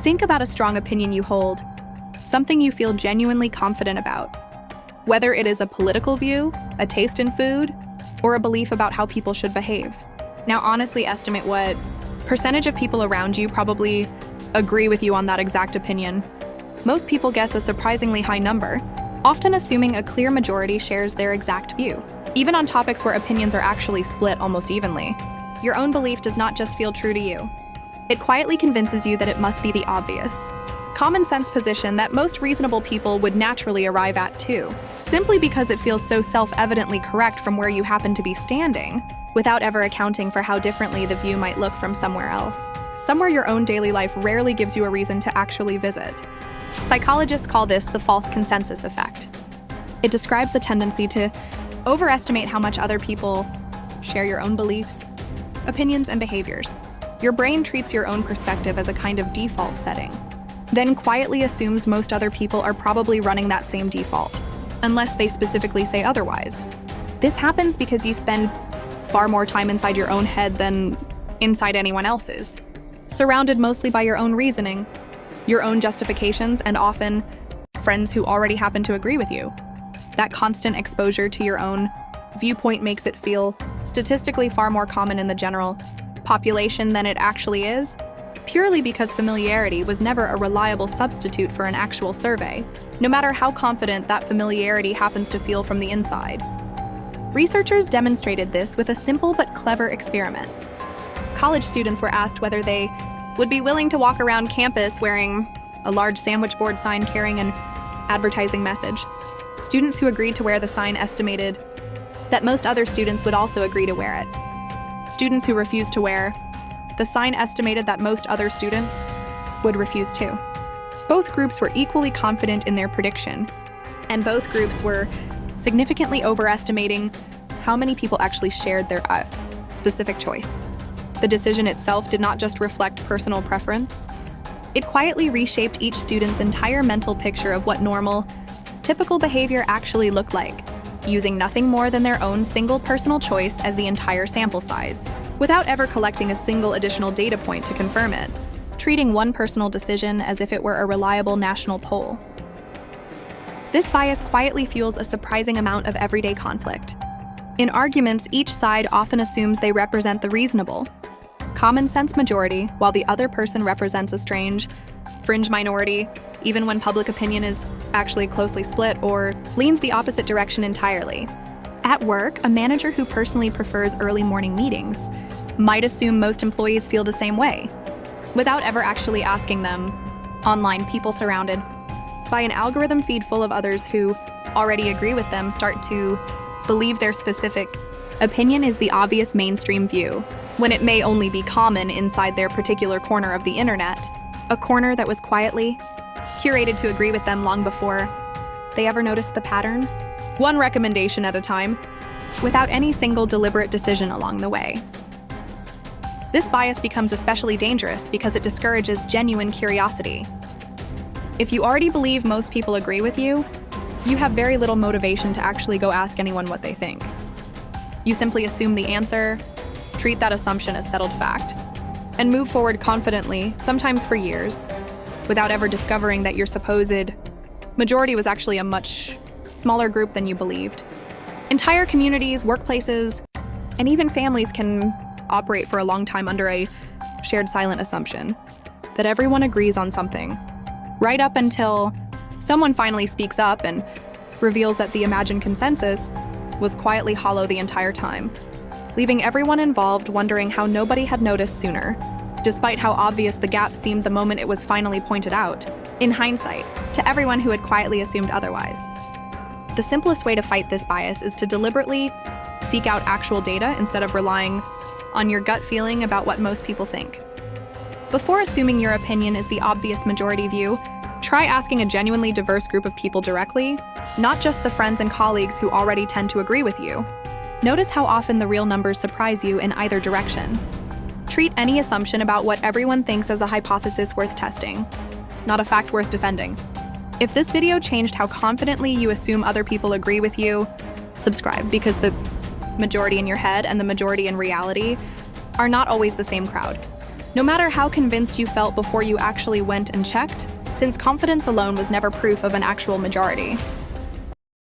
Think about a strong opinion you hold, something you feel genuinely confident about. Whether it is a political view, a taste in food, or a belief about how people should behave. Now honestly estimate what percentage of people around you probably agree with you on that exact opinion. Most people guess a surprisingly high number, often assuming a clear majority shares their exact view, even on topics where opinions are actually split almost evenly. Your own belief does not just feel true to you. It quietly convinces you that it must be the obvious, common sense position that most reasonable people would naturally arrive at too, simply because it feels so self-evidently correct from where you happen to be standing, without ever accounting for how differently the view might look from somewhere else. Somewhere your own daily life rarely gives you a reason to actually visit. Psychologists call this the false consensus effect. It describes the tendency to overestimate how much other people share your own beliefs, opinions, and behaviors. Your brain treats your own perspective as a kind of default setting, then quietly assumes most other people are probably running that same default, unless they specifically say otherwise. This happens because you spend far more time inside your own head than inside anyone else's, surrounded mostly by your own reasoning, your own justifications, and often friends who already happen to agree with you. That constant exposure to your own viewpoint makes it feel statistically far more common in the general population than it actually is, purely because familiarity was never a reliable substitute for an actual survey, no matter how confident that familiarity happens to feel from the inside. Researchers demonstrated this with a simple but clever experiment. College students were asked whether they would be willing to walk around campus wearing a large sandwich board sign carrying an advertising message. Students who agreed to wear the sign estimated that most other students would also agree to wear it. Students who refused to wear the sign estimated that most other students would refuse too. Both groups were equally confident in their prediction, and both groups were significantly overestimating how many people actually shared their specific choice. The decision itself did not just reflect personal preference. It quietly reshaped each student's entire mental picture of what normal, typical behavior actually looked like, using nothing more than their own single personal choice as the entire sample size, without ever collecting a single additional data point to confirm it, treating one personal decision as if it were a reliable national poll. This bias quietly fuels a surprising amount of everyday conflict. In arguments, each side often assumes they represent the reasonable, common sense majority, while the other person represents a strange, fringe minority, even when public opinion is actually closely split or leans the opposite direction entirely. At work, a manager who personally prefers early morning meetings might assume most employees feel the same way, without ever actually asking them. Online, people surrounded by an algorithm feed full of others who already agree with them start to believe their specific opinion is the obvious mainstream view, when it may only be common inside their particular corner of the internet, a corner that was quietly curated to agree with them long before they ever noticed the pattern. One recommendation at a time, without any single deliberate decision along the way. This bias becomes especially dangerous because it discourages genuine curiosity. If you already believe most people agree with you, you have very little motivation to actually go ask anyone what they think. You simply assume the answer, treat that assumption as settled fact, and move forward confidently, sometimes for years, without ever discovering that your supposed majority was actually a much smaller group than you believed. Entire communities, workplaces, and even families can operate for a long time under a shared silent assumption that everyone agrees on something, right up until someone finally speaks up and reveals that the imagined consensus was quietly hollow the entire time, leaving everyone involved wondering how nobody had noticed sooner, despite how obvious the gap seemed the moment it was finally pointed out, in hindsight, to everyone who had quietly assumed otherwise. The simplest way to fight this bias is to deliberately seek out actual data instead of relying on your gut feeling about what most people think. Before assuming your opinion is the obvious majority view, try asking a genuinely diverse group of people directly, not just the friends and colleagues who already tend to agree with you. Notice how often the real numbers surprise you in either direction. Treat any assumption about what everyone thinks as a hypothesis worth testing, not a fact worth defending. If this video changed how confidently you assume other people agree with you, subscribe, because the majority in your head and the majority in reality are not always the same crowd. no matter how convinced you felt before you actually went and checked, since confidence alone was never proof of an actual majority.